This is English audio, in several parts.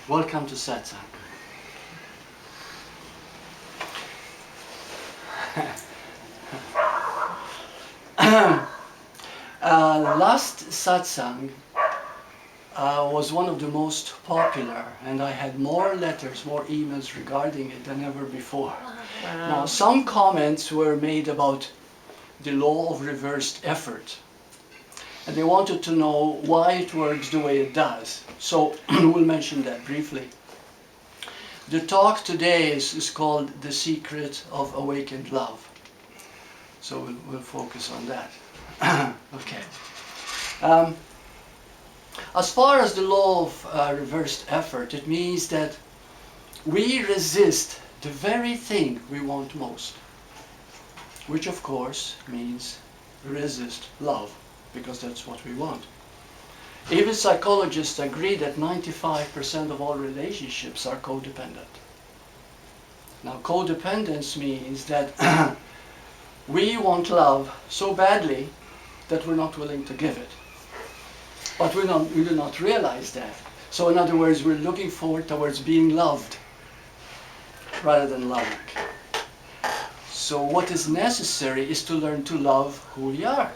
Welcome to Satsang. Last Satsang was one of the most popular, and I had more letters, more emails regarding it than ever before. Wow. Now, some comments were made about the law of reversed effort, and they wanted to know why it works the way it does. So we'll mention that briefly. The talk today is called The Secret of Awakened Love. So we'll focus on that. Okay. As far as the law of reversed effort, it means that we resist the very thing we want most, which of course means resist love, because that's what we want. Even psychologists agree that 95% of all relationships are codependent. Now, codependence means that we want love so badly that we're not willing to give it. But we do not realize that. So in other words, we're looking forward towards being loved rather than loving. So what is necessary is to learn to love who we are.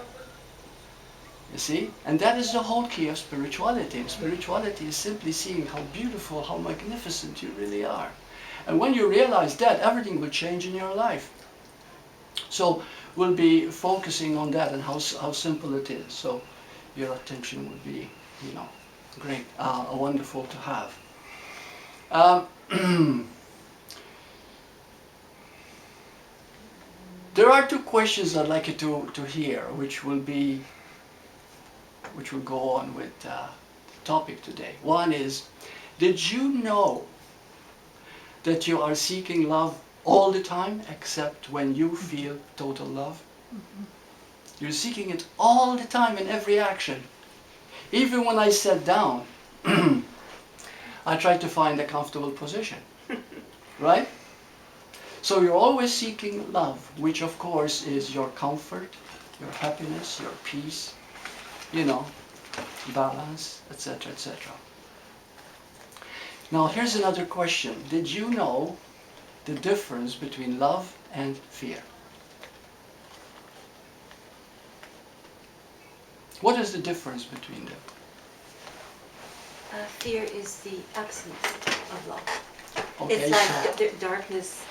You see? And that is the whole key of spirituality. And spirituality is simply seeing how beautiful, how magnificent you really are. And when you realize that, everything will change in your life. So we'll be focusing on that and how simple it is. So your attention would be, great, wonderful to have. There are two questions I'd like you to hear, which will go on with the topic today. One is, did you know that you are seeking love all the time except when you feel total love? Mm-hmm. You're seeking it all the time in every action. Even when I sat down, I tried to find a comfortable position. Right? So you're always seeking love, which of course is your comfort, your happiness, your peace, balance, etc., etc. Now here's another question. Did you know the difference between love and fear? What is the difference between them? Fear is the absence of love. Okay, it's like the darkness,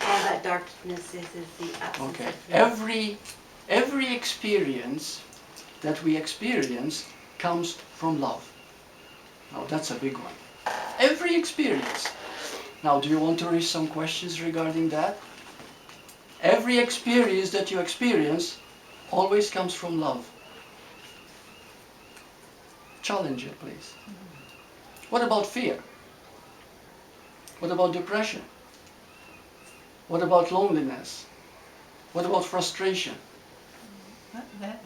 all that darkness is the absence okay. of love. Every experience that we experience comes from love. Now that's a big one. Every experience. Now, do you want to raise some questions regarding that? Every experience that you experience always comes from love. Challenge it, please. What about fear? What about depression? What about loneliness? What about frustration? They're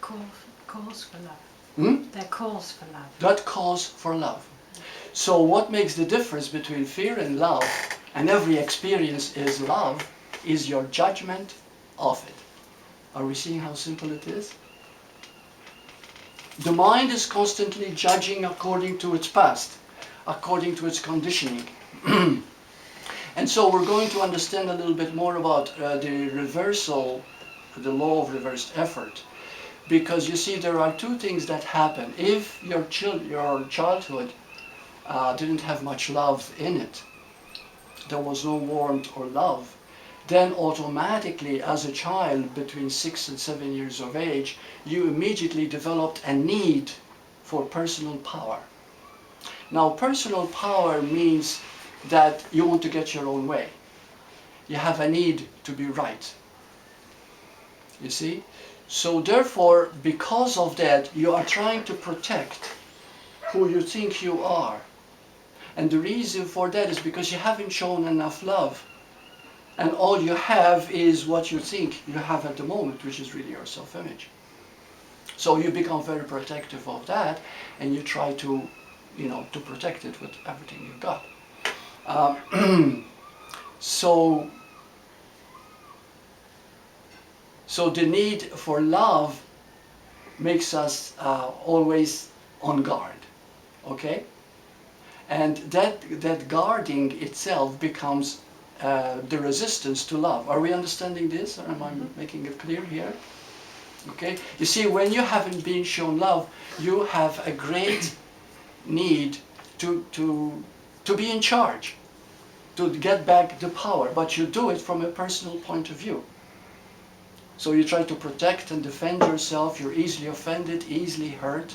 calls for love. Hmm? They're calls for love. That calls for love. So what makes the difference between fear and love, and every experience is love, is your judgment of it. Are we seeing how simple it is? The mind is constantly judging according to its past, according to its conditioning. And so we're going to understand a little bit more about the law of reversed effort. Because you see, there are two things that happen. If your childhood didn't have much love in it, there was no warmth or love, then automatically as a child between 6 and 7 years of age, you immediately developed a need for personal power. Now, personal power means that you want to get your own way. You have a need to be right. You see? So therefore, because of that, you are trying to protect who you think you are. And the reason for that is because you haven't shown enough love. And all you have is what you think you have at the moment, which is really your self-image. So you become very protective of that, and you try to, to protect it with everything you've got. So the need for love makes us always on guard, okay? And that guarding itself becomes the resistance to love. Are we understanding this, or am I making it clear here? Okay. You see, when you haven't been shown love, you have a great need to be in charge, to get back the power, but you do it from a personal point of view. So you try to protect and defend yourself, you're easily offended, easily hurt,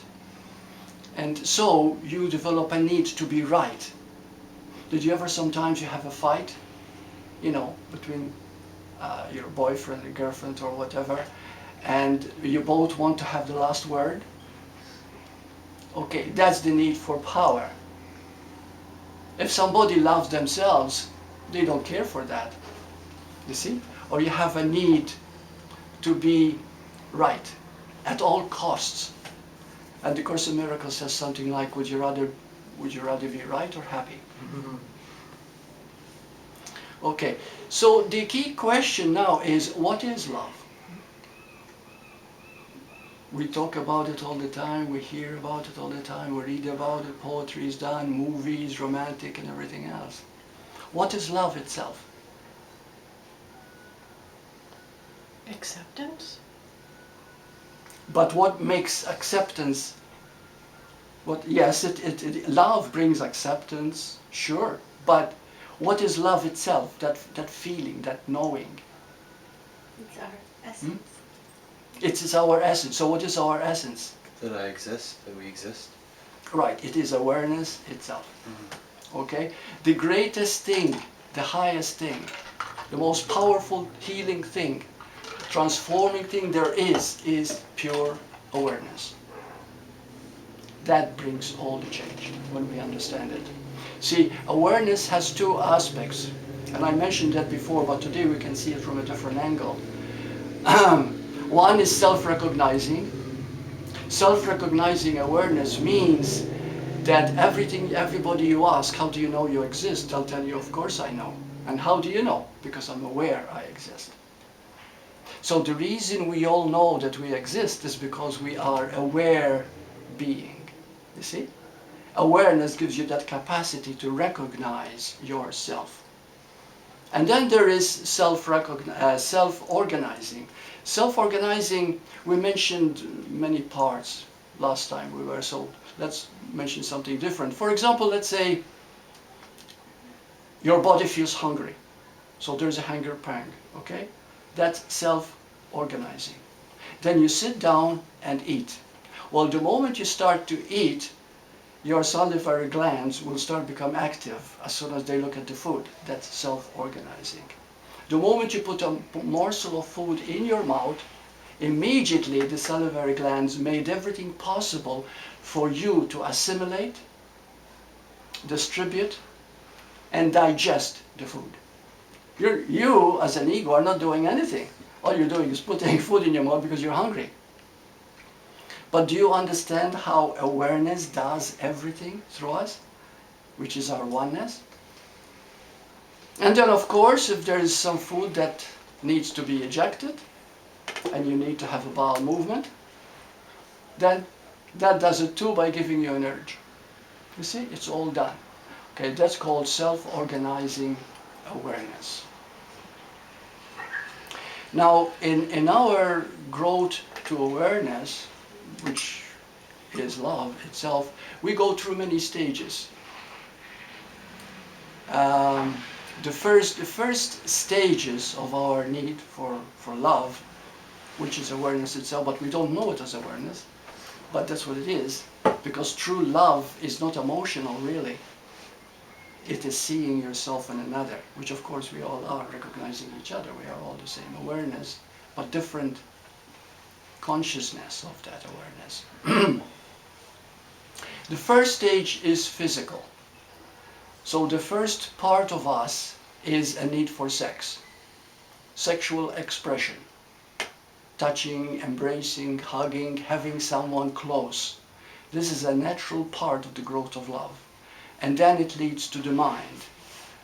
and so you develop a need to be right. Did you ever sometimes you have a fight, you know, between your boyfriend or girlfriend or whatever, and you both want to have the last word? Okay, that's the need for power. If somebody loves themselves, they don't care for that. You see? Or you have a need to be right at all costs. And the Course in Miracles says something like, would you rather be right or happy? Okay, so the key question now is, what is love? We talk about it all the time, we hear about it all the time, we read about it, poetry is done, movies, romantic and everything else. What is love itself? Acceptance? But what makes acceptance? Yes, love brings acceptance, sure. But what is love itself? That feeling, that knowing. It's our essence. It's our essence. So what is our essence? That I exist, that we exist. Right, it is awareness itself. Okay? The greatest thing, the highest thing, the most powerful healing thing, transforming thing there is pure awareness. That brings all the change when we understand it. See, awareness has two aspects, and I mentioned that before, but today we can see it from a different angle. One is self-recognizing. Self-recognizing awareness means that everybody you ask, how do you know you exist? They'll tell you, of course I know. And how do you know? Because I'm aware I exist. So the reason we all know that we exist is because we are aware being. You see? Awareness gives you that capacity to recognize yourself. And then there is self-organizing. Self-organizing, we mentioned many parts last time we were, so let's mention something different. For example, let's say your body feels hungry. So there's a hunger pang, okay? That's self-organizing. Then you sit down and eat. Well, the moment you start to eat, your salivary glands will start to become active as soon as they look at the food. That's self-organizing. The moment you put a morsel of food in your mouth, immediately the salivary glands made everything possible for you to assimilate, distribute, and digest the food. You, as an ego, are not doing anything. All you're doing is putting food in your mouth because you're hungry. But do you understand how awareness does everything through us, which is our oneness? And then, of course, if there is some food that needs to be ejected, and you need to have a bowel movement, then that does it too by giving you an urge. You see, it's all done. Okay, that's called self-organizing awareness. Now, in our growth to awareness, which is love itself, we go through many stages. The first stages of our need for love, which is awareness itself, but we don't know it as awareness, but that's what it is, because true love is not emotional, really. It is seeing yourself in another, which of course we all are, recognizing each other. We are all the same awareness, but different consciousness of that awareness. The first stage is physical. So the first part of us is a need for sex, sexual expression, touching, embracing, hugging, having someone close. This is a natural part of the growth of love. And then it leads to the mind.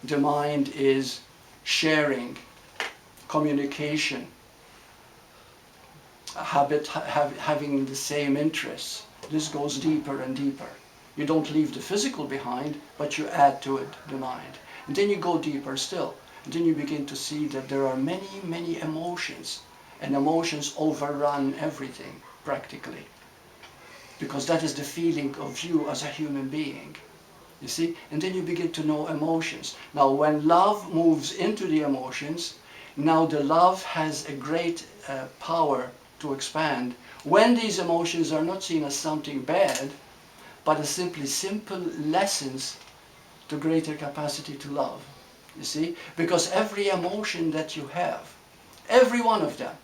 The mind is sharing, communication, having the same interests. This goes deeper and deeper. You don't leave the physical behind, but you add to it the mind. And then you go deeper still. And then you begin to see that there are many, many emotions. And emotions overrun everything, practically. Because that is the feeling of you as a human being. You see? And then you begin to know emotions. Now, when love moves into the emotions, now the love has a great power to expand. When these emotions are not seen as something bad, but as simply simple lessons to greater capacity to love. You see? Because every emotion that you have, every one of them,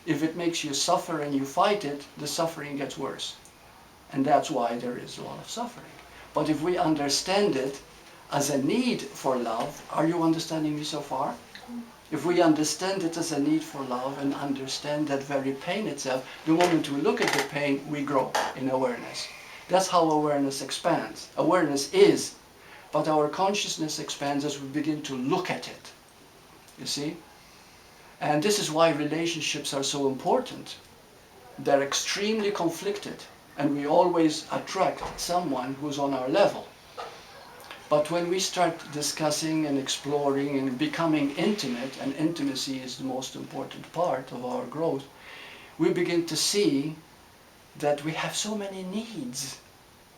if it makes you suffer and you fight it, the suffering gets worse. And that's why there is a lot of suffering. But if we understand it as a need for love, are you understanding me so far? If we understand it as a need for love and understand that very pain itself, the moment we look at the pain, we grow in awareness. That's how awareness expands. Awareness is, but our consciousness expands as we begin to look at it. You see? And this is why relationships are so important. They're extremely conflicted, and we always attract someone who's on our level. But when we start discussing and exploring and becoming intimate, and intimacy is the most important part of our growth, we begin to see that we have so many needs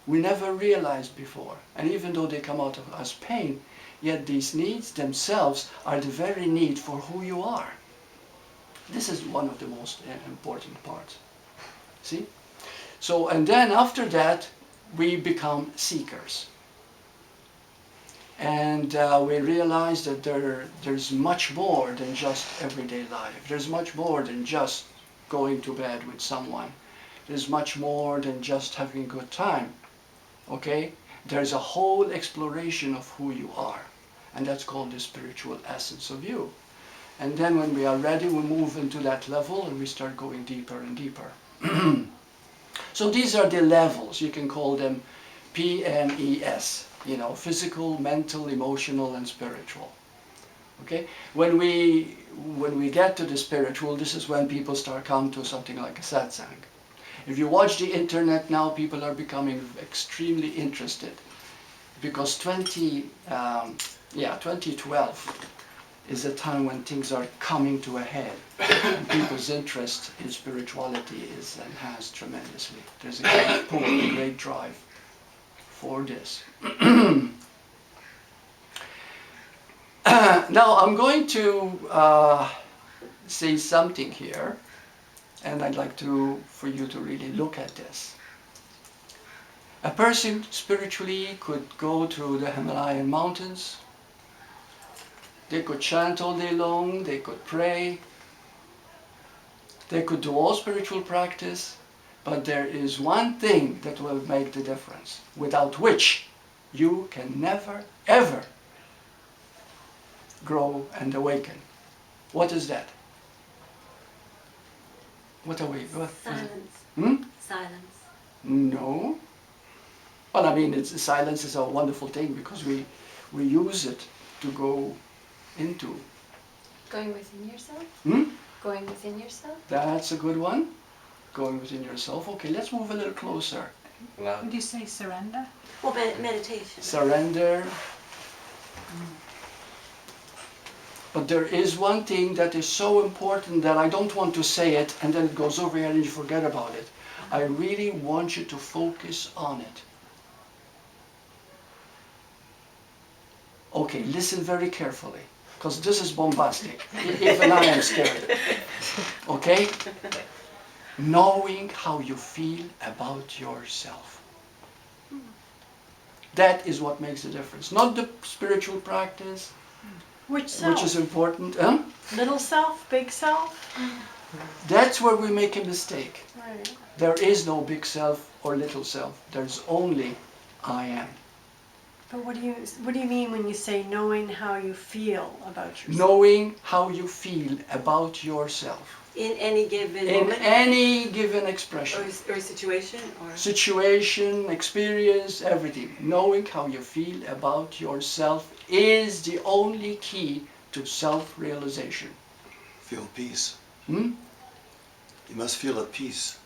we never realized before. And even though they come out of us pain, yet these needs themselves are the very need for who you are. This is one of the most important parts. See? So, and then after that, we become seekers. And we realize that there's much more than just everyday life. There's much more than just going to bed with someone. There's much more than just having a good time. Okay? There's a whole exploration of who you are. And that's called the spiritual essence of you. And then when we are ready, we move into that level and we start going deeper and deeper. So these are the levels. You can call them PMES. You know, physical, mental, emotional, and spiritual. Okay? When we get to the spiritual, this is when people start coming to something like a satsang. If you watch the internet now, people are becoming extremely interested, because 2012 is a time when things are coming to a head. People's interest in spirituality is enhanced tremendously. There's a great pull, a great drive for this. Now I'm going to say something here, and I'd like for you to really look at this. A person spiritually could go to the Himalayan mountains. They could chant all day long, they could pray, they could do all spiritual practice, but there is one thing that will make the difference, without which you can never, ever grow and awaken. What is that? What are we? What? Silence. Silence. No. Well, I mean, silence is a wonderful thing because we use it to go into. Going within yourself? Going within yourself? That's a good one. Going within yourself. Okay, let's move a little closer. Would you say surrender? Well, meditation. Surrender. But there is one thing that is so important that I don't want to say it and then it goes over here and you forget about it. I really want you to focus on it. Okay, listen very carefully, because this is bombastic. Even I am scared. Okay? Knowing how you feel about yourself. That is what makes the difference. Not the spiritual practice, Which self? which is important. Little self, big self? That's where we make a mistake. Right. There is no big self or little self. There's only I am. But what do you mean when you say knowing how you feel about yourself? Knowing how you feel about yourself. In any given In moment? any given expression. Or situation? Or Situation, experience, everything. Knowing how you feel about yourself is the only key to self-realization. Feel peace. Hmm? You must feel at peace.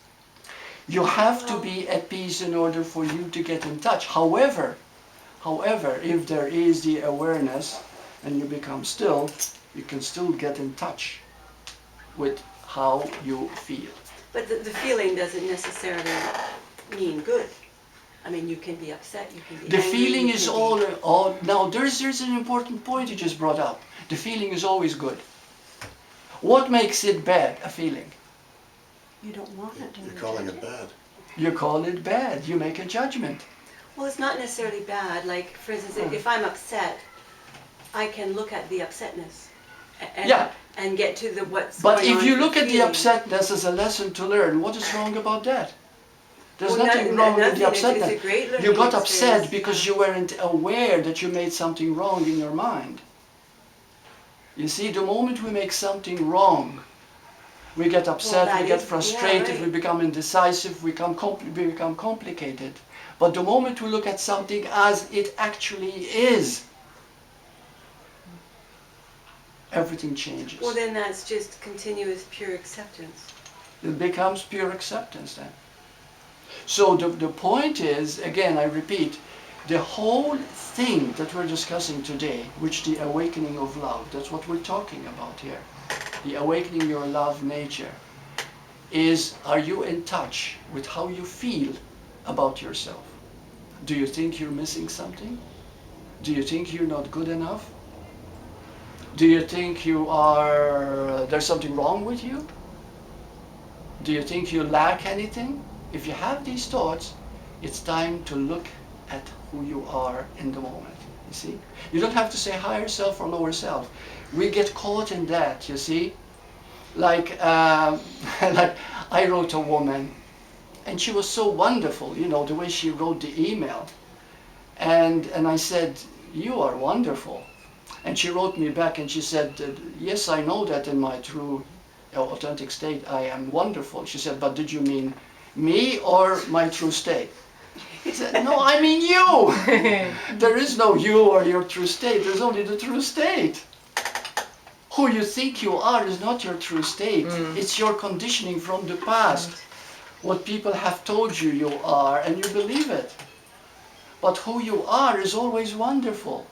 You have to be at peace in order for you to get in touch. However, if there is the awareness and you become still, you can still get in touch with how you feel. But the feeling doesn't necessarily mean good. I mean, you can be upset, you can be The angry, feeling you is can be- all now there's an important point you just brought up. The feeling is always good. What makes it bad, a feeling? You don't want it. You're calling it bad. You call it bad, you make a judgment. Well, it's not necessarily bad. Like, for instance, if I'm upset, I can look at the upsetness and, Yeah. and get to the what's But going on if you with look at the feeling. upsetness as a lesson to learn, what is wrong about that? There's Well, nothing wrong with the nothing. It's a upsetness. great learning You got upset experience. because you weren't aware that you made something wrong in your mind. You see, the moment we make something wrong, we get upset, that we get is- frustrated, yeah, right. we become indecisive, we become complicated. But the moment we look at something as it actually is, everything changes. Well, then that's just continuous pure acceptance. It becomes pure acceptance then. So the point is, again, I repeat, the whole thing that we're discussing today, which the awakening of love, that's what we're talking about here. The awakening your love nature is, are you in touch with how you feel about yourself? Do you think you're missing something? Do you think you're not good enough? Do you think there's something wrong with you? Do you think you lack anything? If you have these thoughts, it's time to look at who you are in the moment, you see? You don't have to say higher self or lower self. We get caught in that, you see? Like, like I wrote a woman, and she was so wonderful, you know, the way she wrote the email. And I said, you are wonderful. And she wrote me back and she said, yes, I know that in my true authentic state I am wonderful. She said, but did you mean me or my true state? I said, no, I mean you. There is no you or your true state. There's only the true state. Who you think you are is not your true state. It's your conditioning from the past. What people have told you you are, and you believe it. But who you are is always wonderful.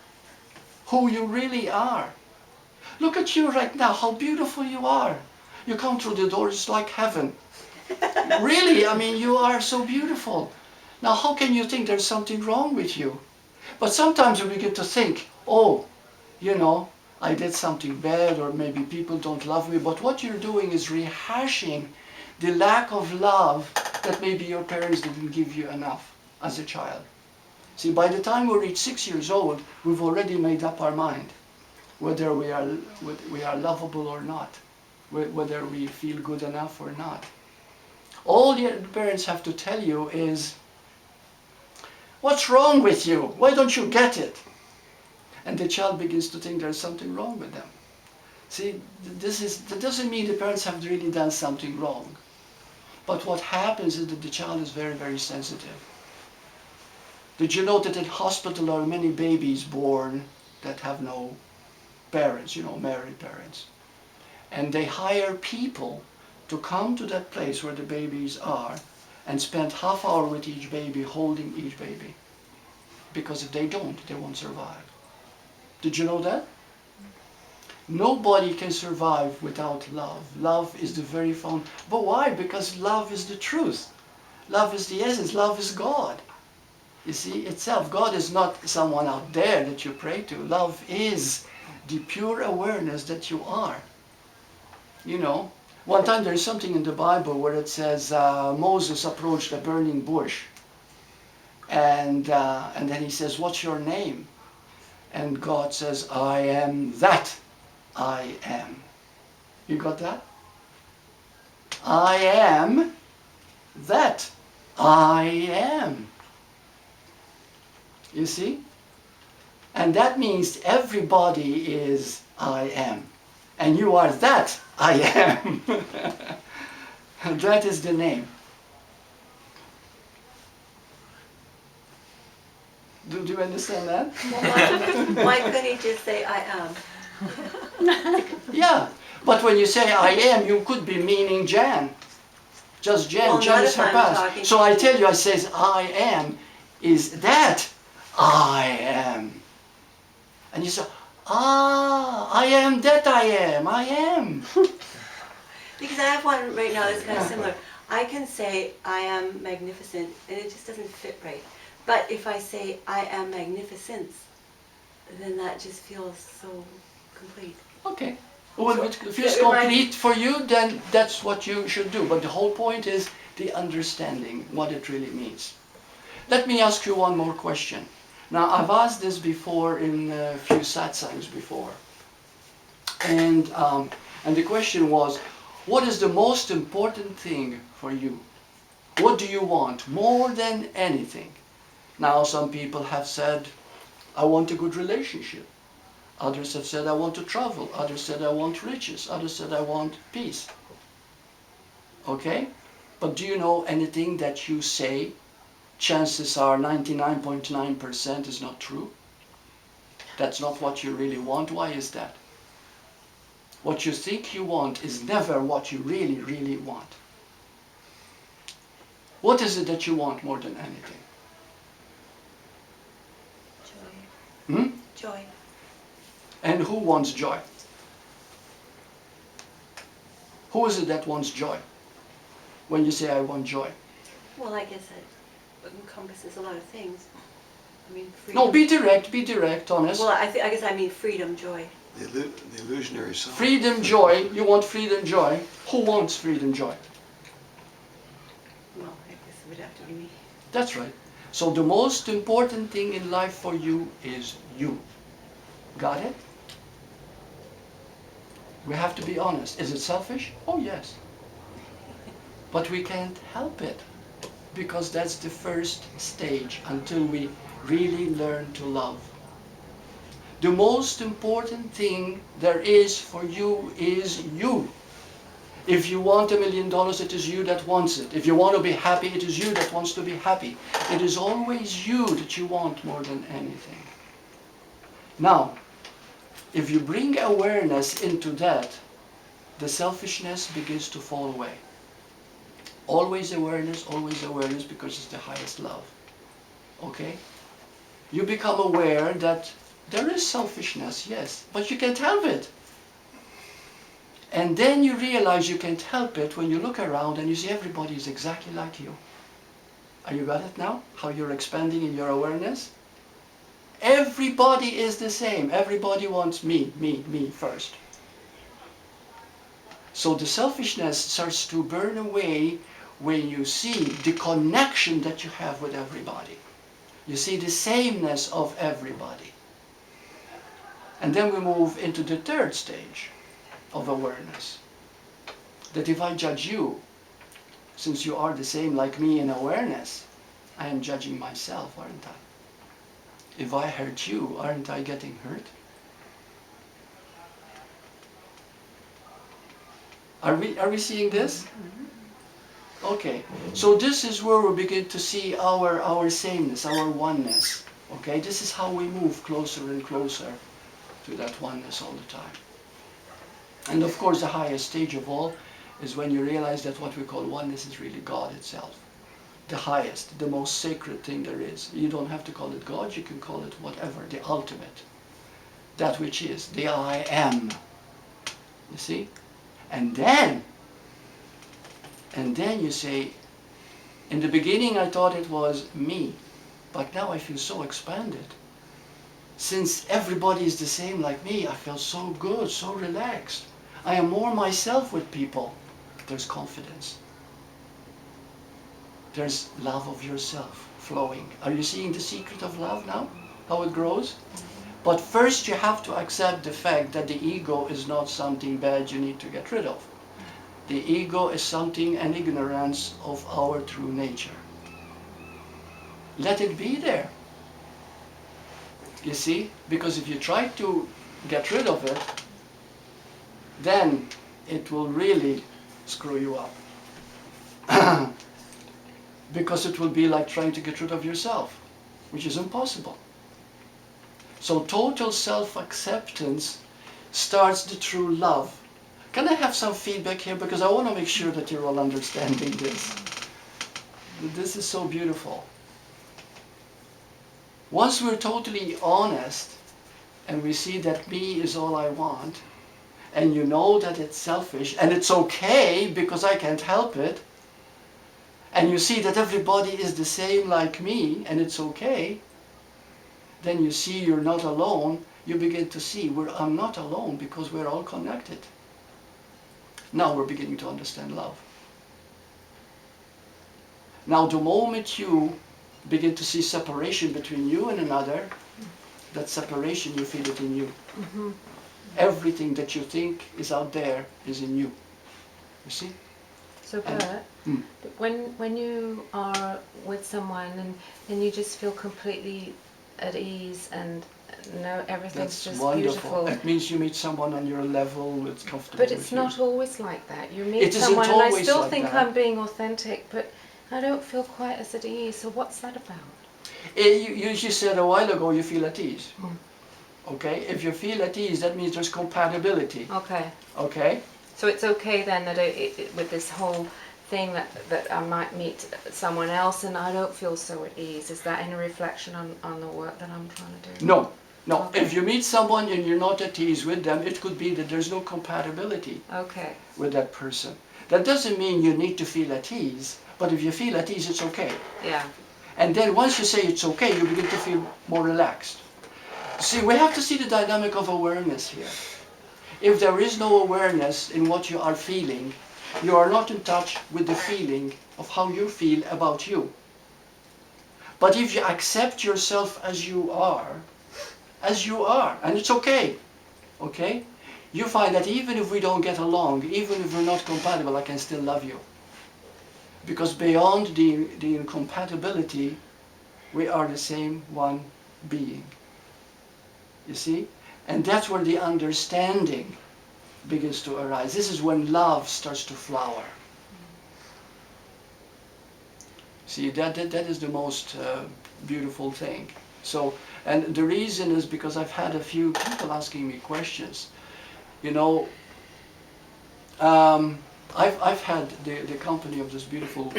Who you really are. Look at you right now, how beautiful you are. You come through the door, it's like heaven. Really, I mean, you are so beautiful. Now, how can you think there's something wrong with you? But sometimes we begin to think, oh, you know, I did something bad, or maybe people don't love me. But what you're doing is rehashing the lack of love that maybe your parents didn't give you enough as a child. See, by the time we reach 6 years old, we've already made up our mind whether we are lovable or not, whether we feel good enough or not. All the parents have to tell you is, what's wrong with you? Why don't you get it? And the child begins to think there's something wrong with them. See, that doesn't mean the parents have really done something wrong. But what happens is that the child is very, very sensitive. Did you know that in hospital there are many babies born that have no parents, you know, married parents? And they hire people to come to that place where the babies are and spend half hour with each baby, holding each baby. Because if they don't, they won't survive. Did you know that? Nobody can survive without love. Love is the very found. But why? Because love is the truth. Love is the essence. Love is God. You see, itself. God is not someone out there that you pray to. Love is the pure awareness that you are. You know, one time there is something in the Bible where it says Moses approached a burning bush. And then he says, what's your name? And God says, I am that I am. You got that? I am that I am. You see? And that means everybody is I am. And you are that I am. That is the name. Do you understand that? Well, why couldn't he just say, I am? Yeah, but when you say I am, you could be meaning Jan. Just Jen. Well, Jen not is if her I'm past. talking So to I you. tell you, I says, I am is that I am. And you say, I am that I am. I am. Because I have one right now that's kind of similar. I can say I am magnificent, and it just doesn't fit right. But if I say I am magnificence, then that just feels so complete. Okay. Well, if it feels it reminds- complete for you, then that's what you should do. But the whole point is the understanding, what it really means. Let me ask you one more question. Now, I've asked this before in a few satsangs before. And the question was, what is the most important thing for you? What do you want more than anything? Now, some people have said, I want a good relationship. Others have said, I want to travel. Others said, I want riches. Others said, I want peace. Okay? But do you know anything that you say, chances are 99.9% is not true? That's not what you really want. Why is that? What you think you want is never what you really, really want. What is it that you want more than anything? Joy. Hmm? Joy. And who wants joy? Who is it that wants joy? When you say, I want joy. Well, I guess it encompasses a lot of things. I mean, freedom. No, be direct, honest. Well, I guess I mean freedom, joy. The illusionary self. Freedom, joy. You want freedom, joy. Who wants freedom, joy? Well, I guess it would have to be me. That's right. So the most important thing in life for you is you. Got it? We have to be honest. Is it selfish? Oh, yes. But we can't help it, because that's the first stage until we really learn to love. The most important thing there is for you is you. If you want $1 million, it is you that wants it. If you want to be happy, it is you that wants to be happy. It is always you that you want more than anything. Now, if you bring awareness into that, the selfishness begins to fall away. Always awareness, because it's the highest love. Okay? You become aware that there is selfishness, yes, but you can't help it. And then you realize you can't help it when you look around and you see everybody is exactly like you. Are you got it now? How you're expanding in your awareness? Everybody is the same. Everybody wants me first. So the selfishness starts to burn away when you see the connection that you have with everybody. You see the sameness of everybody. And then we move into the third stage of awareness. That if I judge you, since you are the same like me in awareness, I am judging myself, aren't I? If I hurt you, aren't I getting hurt? Are we seeing this? Okay, so this is where we begin to see our sameness, our oneness. Okay, this is how we move closer and closer to that oneness all the time. And of course the highest stage of all is when you realize that what we call oneness is really God itself. The highest, the most sacred thing there is. You don't have to call it God, you can call it whatever, the ultimate. That which is, the I am. You see? And then you say, in the beginning I thought it was me, but now I feel so expanded. Since everybody is the same like me, I feel so good, so relaxed. I am more myself with people. There's confidence. There's love of yourself flowing. Are you seeing the secret of love now? How it grows? But first you have to accept the fact that the ego is not something bad you need to get rid of. The ego is something, an ignorance of our true nature. Let it be there. You see? Because if you try to get rid of it, then it will really screw you up. Because it will be like trying to get rid of yourself, which is impossible. So total self-acceptance starts the true love. Can I have some feedback here? Because I want to make sure that you're all understanding this. This is so beautiful. Once we're totally honest and we see that me is all I want, and you know that it's selfish and it's okay because I can't help it, and you see that everybody is the same like me and it's okay, then you see you're not alone. You begin to see I'm not alone because we're all connected. Now we're beginning to understand love. Now the moment you begin to see separation between you and another, that separation, you feel it in you. Mm-hmm. Everything that you think is out there is in you. You see? So Bert, when you are with someone and you just feel completely at ease and know everything's That's just wonderful. beautiful. It means you meet someone on your level, it's comfortable But with it's you. not always like that. You meet It isn't someone and I always still like think that. I'm being authentic, but I don't feel quite as at ease. So what's that about? You just said a while ago you feel at ease. Okay? If you feel at ease, that means there's compatibility. Okay. Okay? So it's okay then that with this whole thing that I might meet someone else and I don't feel so at ease. Is that any reflection on the work that I'm trying to do? No. No. Okay. If you meet someone and you're not at ease with them, it could be that there's no compatibility Okay. with that person. That doesn't mean you need to feel at ease, but if you feel at ease, it's okay. Yeah. And then once you say it's okay, you begin to feel more relaxed. See, we have to see the dynamic of awareness here. If there is no awareness in what you are feeling, you are not in touch with the feeling of how you feel about you. But if you accept yourself as you are, and it's okay, okay? You find that even if we don't get along, even if we're not compatible, I can still love you. Because beyond the incompatibility, we are the same one being. You see? And that's where the understanding begins to arise. This is when love starts to flower. See, that is the most beautiful thing. So, and the reason is because I've had a few people asking me questions. You know, I've had the company of this beautiful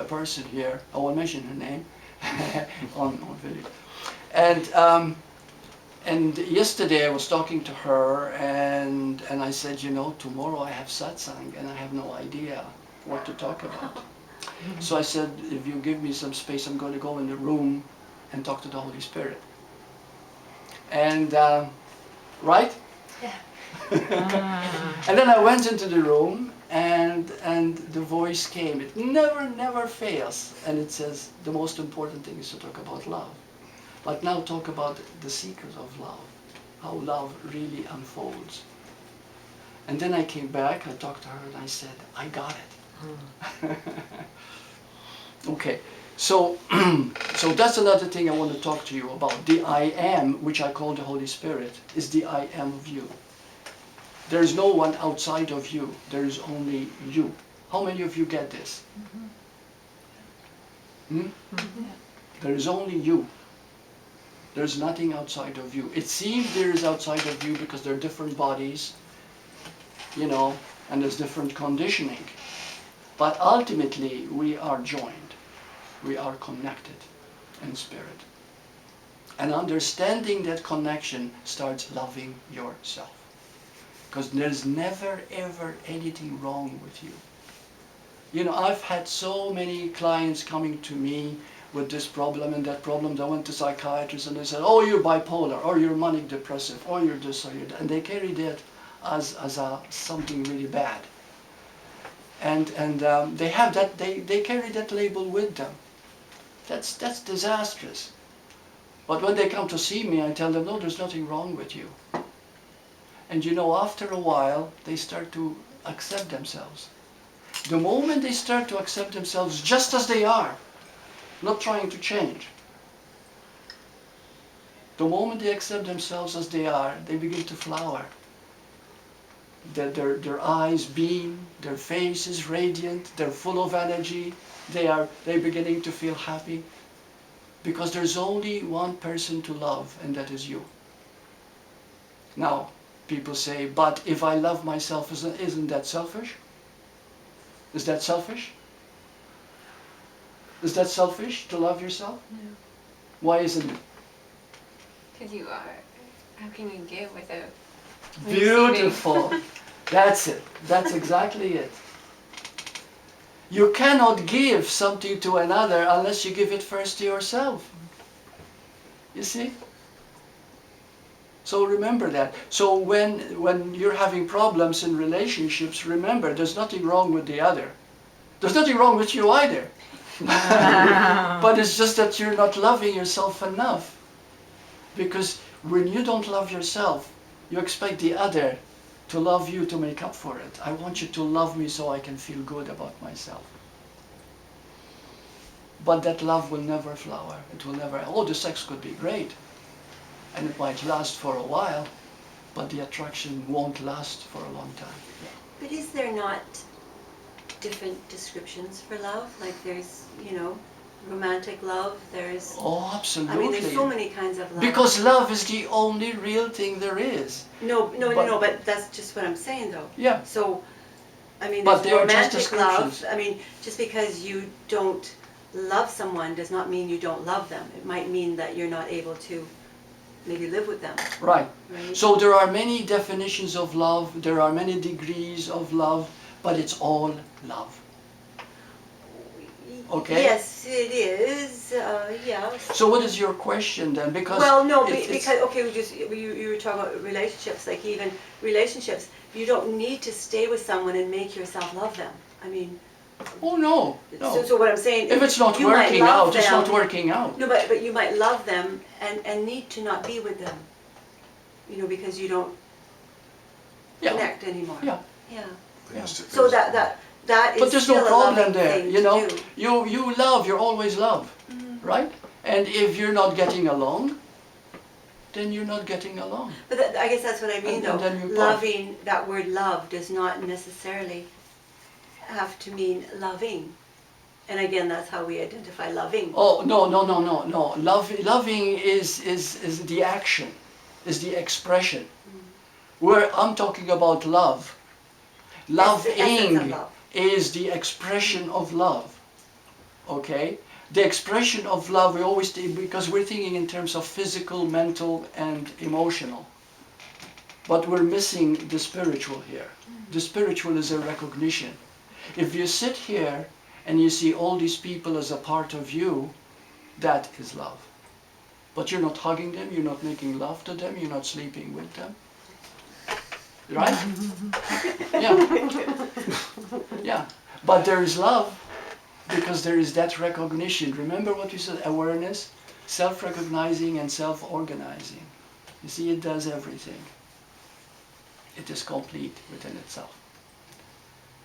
person here. I won't mention her name on video. And yesterday I was talking to her and I said, you know, tomorrow I have satsang and I have no idea what to talk about. So I said, if you give me some space, I'm going to go in the room and talk to the Holy Spirit. And, right? Yeah. And then I went into the room and the voice came. It never fails. And it says, the most important thing is to talk about love. But now talk about the secret of love, how love really unfolds. And then I came back, I talked to her and I said, I got it. Okay, so, so that's another thing I want to talk to you about. The I am, which I call the Holy Spirit, is the I am of you. There is no one outside of you, there is only you. How many of you get this? There is only you. There's nothing outside of you. It seems there is outside of you because there are different bodies, you know, and there's different conditioning. But ultimately, we are joined. We are connected in spirit. And understanding that connection starts loving yourself. Because there's never, ever anything wrong with you. You know, I've had so many clients coming to me with this problem and that problem. They went to psychiatrists and they said, oh, you're bipolar, or you're manic depressive, or you're this, or you're that. And they carry that as something really bad. And they have that, they carry that label with them. That's disastrous. But when they come to see me, I tell them, no, there's nothing wrong with you. And you know, after a while, they start to accept themselves. The moment they start to accept themselves just as they are, not trying to change, the moment they accept themselves as they are, they begin to flower. Their eyes beam, their face is radiant, they're full of energy, they're beginning to feel happy. Because there's only one person to love, and that is you. Now, people say, but if I love myself, isn't that selfish? Is that selfish? Is that selfish to love yourself? No. Why isn't it? Because you are. How can you give without receiving? Beautiful. That's it. That's exactly it. You cannot give something to another unless you give it first to yourself. You see? So remember that. So when you're having problems in relationships, remember there's nothing wrong with the other. There's nothing wrong with you either. But it's just that you're not loving yourself enough. Because when you don't love yourself, you expect the other to love you to make up for it. I want you to love me so I can feel good about myself. But that love will never flower. It will never, oh, the sex could be great. And it might last for a while, but the attraction won't last for a long time. But is there not different descriptions for love? Like there's, you know, romantic love, there's... Oh, absolutely. I mean, there's so many kinds of love. Because love is the only real thing there is. No, but that's just what I'm saying though. Yeah. So, I mean, But there's they are just romantic love. descriptions. I mean, just because you don't love someone does not mean you don't love them. It might mean that you're not able to maybe live with them. Right. Right? So there are many definitions of love, there are many degrees of love, but it's all love. Okay? Yes, it is. Yeah. So what is your question then? Because Well, no, it's- because okay, you were talking about relationships, like even relationships. You don't need to stay with someone and make yourself love them. I mean, oh no, no. so what I'm saying, If it's not you might working love out, it's not them. working out. No, but you might love them and need to not be with them. You know, because you don't Yeah. connect anymore. Yeah. Yeah. Yes, So that is But there's still no a problem loving there, thing you to know. do. You love, you always love, right? And if you're not getting along, then you're not getting along. But I guess that's what I mean, And though. then you part. Loving, that word love does not necessarily have to mean loving. And again, that's how we identify loving. Oh no. Loving is the action, is the expression. Where I'm talking about love. That's the essence of Loving love. is the expression of love. Okay? The expression of love we always think, because we're thinking in terms of physical, mental and emotional. But we're missing the spiritual here. The spiritual is a recognition. If you sit here and you see all these people as a part of you, that is love. But you're not hugging them, you're not making love to them, you're not sleeping with them. Right? Yeah. Yeah. But there is love because there is that recognition. Remember what we said, awareness, self-recognizing and self-organizing. You see, it does everything. It is complete within itself.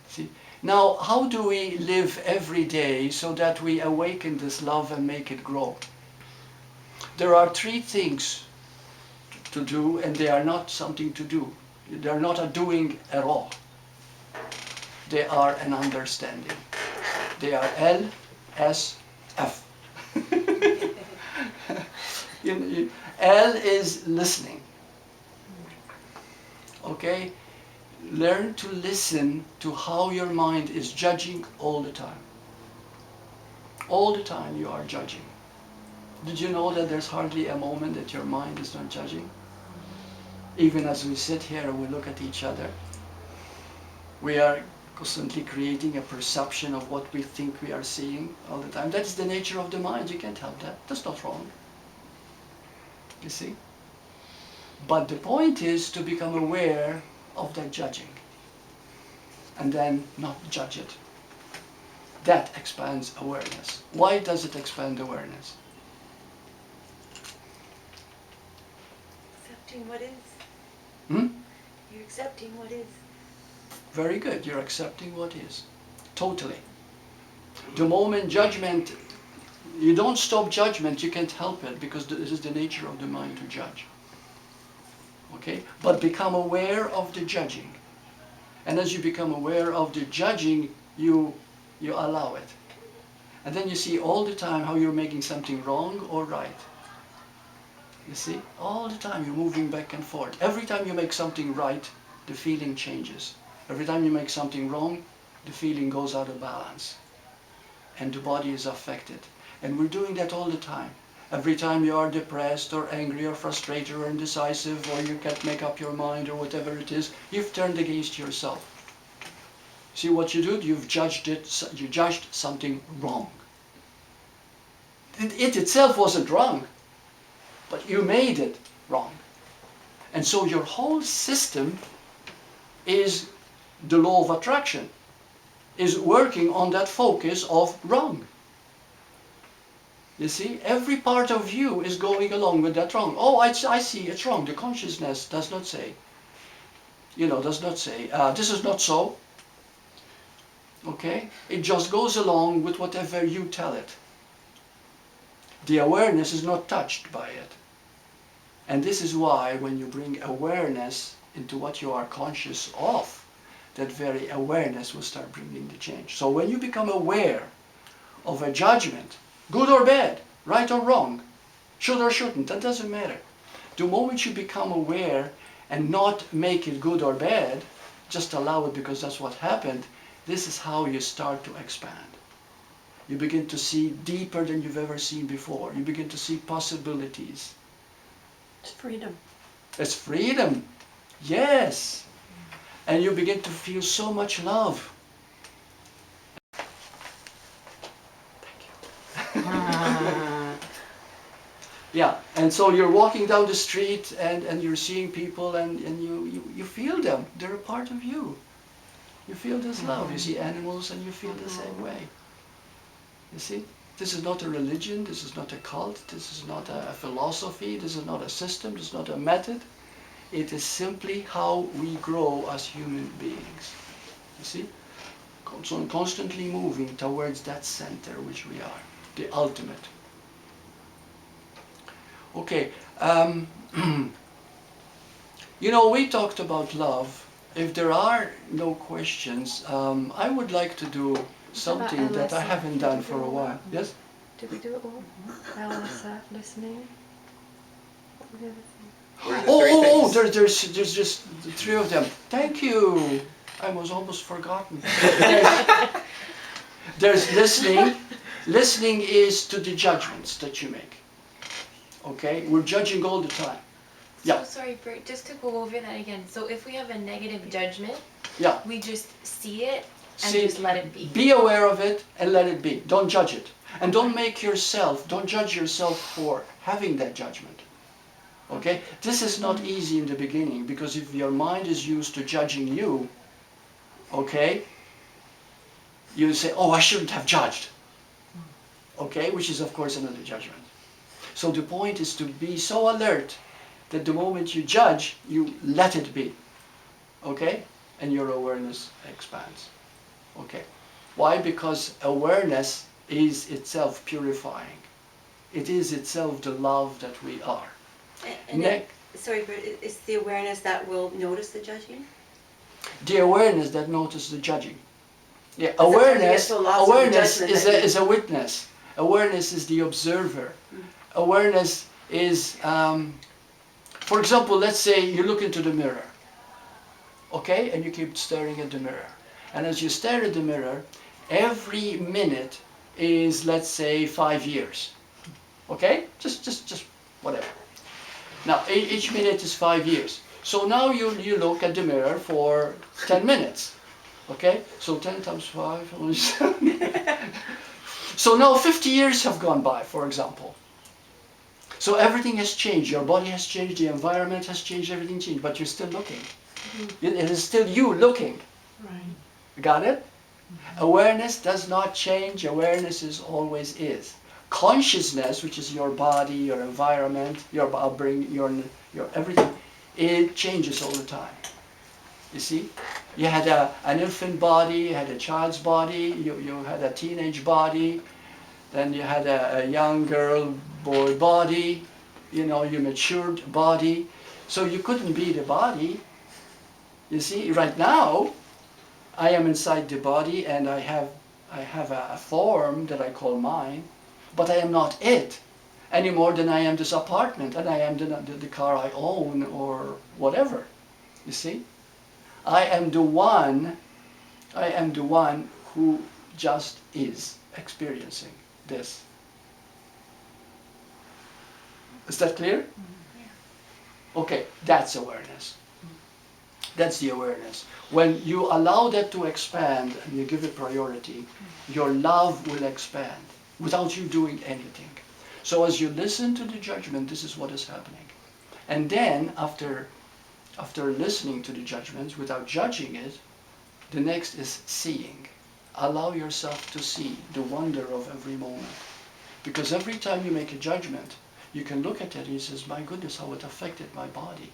See? Now, how do we live every day so that we awaken this love and make it grow? There are three things to do, and they are not something to do. They are not a doing at all. They are an understanding. They are L, S, F. L is listening. Okay? Learn to listen to how your mind is judging all the time. All the time you are judging. Did you know that there's hardly a moment that your mind is not judging? Even as we sit here and we look at each other, we are constantly creating a perception of what we think we are seeing all the time. That's the nature of the mind. You can't help that. That's not wrong. You see? But the point is to become aware of that judging and then not judge it. That expands awareness. Why does it expand awareness? Accepting what is. Hmm? You're accepting what is. Very good. You're accepting what is. Totally. The moment judgment, you don't stop judgment, you can't help it because this is the nature of the mind to judge. Okay? But become aware of the judging. And as you become aware of the judging, you allow it. And then you see all the time how you're making something wrong or right. You see? All the time you're moving back and forth. Every time you make something right, the feeling changes. Every time you make something wrong, the feeling goes out of balance. And the body is affected. And we're doing that all the time. Every time you are depressed or angry or frustrated or indecisive, or you can't make up your mind or whatever it is, you've turned against yourself. See what you did? You've judged it, you judged something wrong. It itself wasn't wrong, but you made it wrong. And so your whole system is the law of attraction, is working on that focus of wrong. You see, every part of you is going along with that wrong. Oh, I see, it's wrong. The consciousness does not say, does not say, this is not so. Okay? It just goes along with whatever you tell it. The awareness is not touched by it. And this is why when you bring awareness into what you are conscious of, that very awareness will start bringing the change. So when you become aware of a judgment, good or bad, right or wrong, should or shouldn't, that doesn't matter. The moment you become aware and not make it good or bad, just allow it because that's what happened, this is how you start to expand. You begin to see deeper than you've ever seen before. You begin to see possibilities. It's freedom. It's freedom. Yes. And you begin to feel so much love. Yeah, and so you're walking down the street and you're seeing people and you feel them. They're a part of you. You feel this love. You see animals and you feel the same way. You see? This is not a religion, this is not a cult, this is not a philosophy, this is not a system, this is not a method. It is simply how we grow as human beings. You see? Constantly moving towards that center which we are, the ultimate. Okay, we talked about love. If there are no questions, I would like to do something that I haven't done for a while. Yes? Did we do it all? LSF, listening? What were the other things? What are the three things? There's just the three of them. Thank you. I was almost forgotten. There's listening. Listening is to the judgments that you make. Okay? We're judging all the time. Yeah. So sorry, Bert, just to go over that again. So if we have a negative judgment, Yeah. we just see it and See, just let it be. Be aware of it and let it be. Don't judge it. And don't judge yourself for having that judgment. Okay? This is not easy in the beginning because if your mind is used to judging you, okay, you say, oh, I shouldn't have judged. Okay? Which is of course another judgment. So the point is to be so alert that the moment you judge, you let it be. Okay? And your awareness expands. Okay. Why? Because awareness is itself purifying. It is itself the love that we are. Sorry, but it's the awareness that will notice the judging? The awareness that notices the judging. Yeah, Sometimes we get awareness, so lost in the awareness judgment is a witness. Awareness is the observer. Awareness is, for example, let's say you look into the mirror. Okay? And you keep staring at the mirror. And as you stare at the mirror, every minute is, let's say, 5 years. Okay? Just whatever. Now, each minute is 5 years. So now you look at the mirror for 10 minutes. Okay? So 10 times 5. So now 50 years have gone by, for example. So everything has changed. Your body has changed, the environment has changed, everything changed, but you're still looking. It is still you looking. Right. Got it? Awareness does not change. Awareness is always is. Consciousness, which is your body, your environment, your upbringing, your everything, it changes all the time. You see? You had an infant body, you had a child's body, you had a teenage body, then you had a young girl, boy body, you matured body. So you couldn't be the body. You see, right now, I am inside the body and I have a form that I call mine, but I am not it. any more than I am this apartment, and I am the car I own, or whatever. You see? I am the one who just is experiencing this. Is that clear? Okay, that's awareness. That's the awareness. When you allow that to expand and you give it priority, your love will expand without you doing anything. So as you listen to the judgment, this is what is happening. And then after listening to the judgments without judging it, the next is seeing. Allow yourself to see the wonder of every moment. Because every time you make a judgment, you can look at it and you say, my goodness, how it affected my body.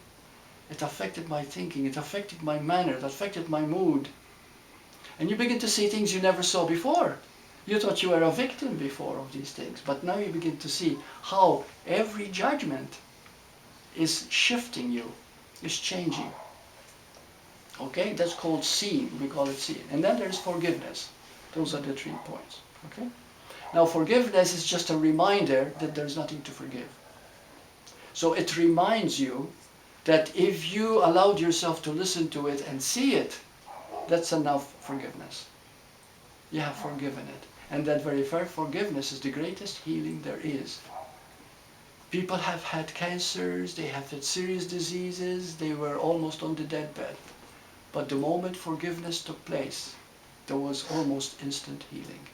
It affected my thinking, it affected my manner, it affected my mood. And you begin to see things you never saw before. You thought you were a victim before of these things, but now you begin to see how every judgment is shifting you, is changing. Okay, that's called seeing, we call it seeing. And then there's forgiveness. Those are the 3 points. Okay? Now forgiveness is just a reminder that there's nothing to forgive. So it reminds you that if you allowed yourself to listen to it and see it, that's enough forgiveness. You have forgiven it. And that very fair forgiveness is the greatest healing there is. People have had cancers, they have had serious diseases, they were almost on the deathbed. But the moment forgiveness took place, there was almost instant healing.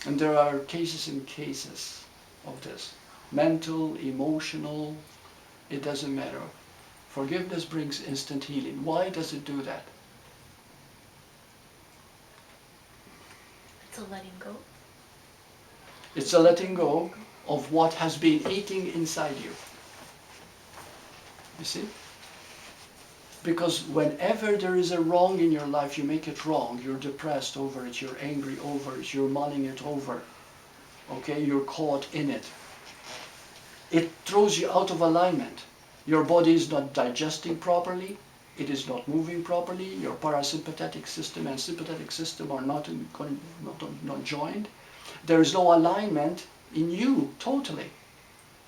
And there are cases and cases of this. Mental, emotional, it doesn't matter. Forgiveness brings instant healing. Why does it do that? It's a letting go. It's a letting go of what has been eating inside you. You see? Because whenever there is a wrong in your life, you make it wrong. You're depressed over it, you're angry over it, you're mulling it over. Okay, you're caught in it. It throws you out of alignment. Your body is not digesting properly, it is not moving properly, your parasympathetic system and sympathetic system are not joined. There is no alignment in you, totally.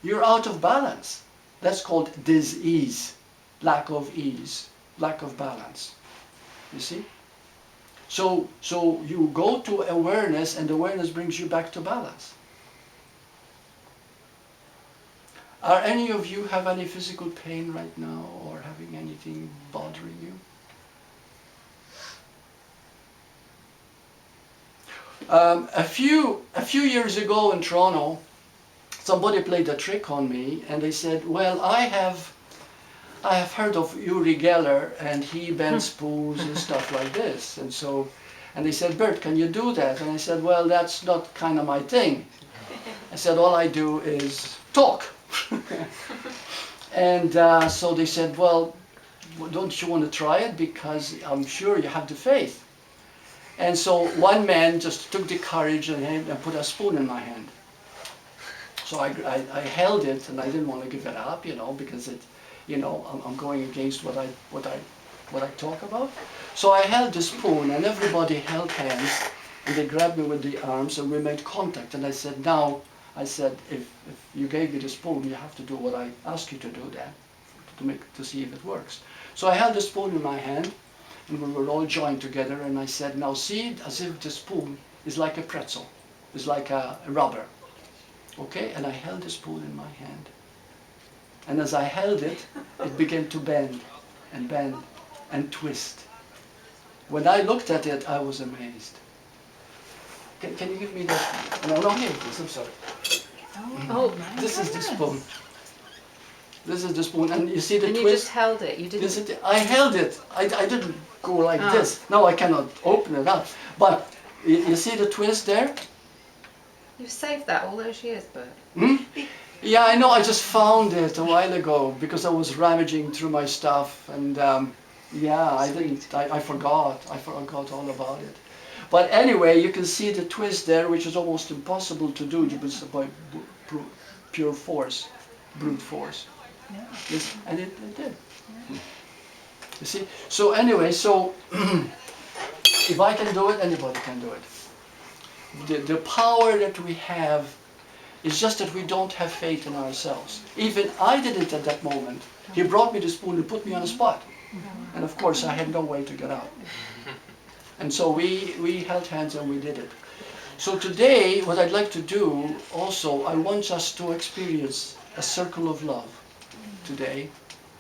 You're out of balance. That's called dis-ease, lack of ease, lack of balance. You see? So you go to awareness, and awareness brings you back to balance. Are any of you have any physical pain right now, or having anything bothering you? A few years ago in Toronto, somebody played a trick on me, and they said, well, I have heard of Uri Geller, and he bends spoons and stuff like this. And they said, Burt, can you do that? And I said, well, that's not kind of my thing. I said, all I do is talk. And so they said, well, don't you want to try it? Because I'm sure you have the faith. And so one man just took the courage and put a spoon in my hand. So I held it, and I didn't want to give it up, because I'm going against what I talk about. So I held the spoon, and everybody held hands, and they grabbed me with the arms, and we made contact. And I said, if you gave me the spoon, you have to do what I ask you to do then, to see if it works. So I held the spoon in my hand, and we were all joined together, and I said, now see it as if the spoon is like a pretzel, is like a rubber. Okay, and I held the spoon in my hand. And as I held it, it began to bend and twist. When I looked at it, I was amazed. Can you give me that? No, here it is, I'm sorry. Oh, This is the spoon. This is the spoon, and you see the and twist? you just held it, you didn't... I held it. I didn't go like Ah. this. Now I cannot open it up. But you see the twist there? You've saved that all those years, Bert. Hmm? Yeah, I know. I just found it a while ago because I was rummaging through my stuff, and I forgot. I forgot all about it. But anyway, you can see the twist there, which is almost impossible to do just by pure force, brute force. Yeah. Yes, and it did. Yeah. You see? So anyway, if I can do it, anybody can do it. The power that we have It's just that we don't have faith in ourselves. Even I did it at that moment. He brought me the spoon and put me on the spot. And of course I had no way to get out. And so we held hands and we did it. So today, what I'd like to do also, I want us to experience a circle of love today.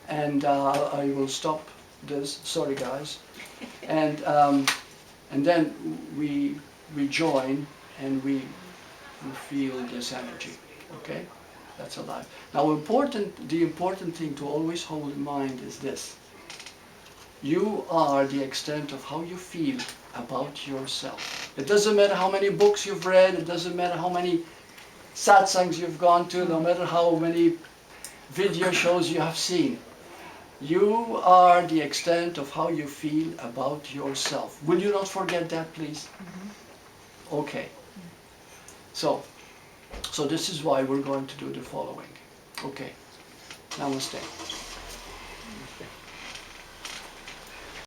And I will stop this, sorry guys. And then we join and we feel this energy, okay? That's alive. Now the important thing to always hold in mind is this. You are the extent of how you feel about yourself. It doesn't matter how many books you've read, it doesn't matter how many satsangs you've gone to, no matter how many video shows you have seen. You are the extent of how you feel about yourself. Will you not forget that, please? Okay. So this is why we're going to do the following. Okay. Namaste.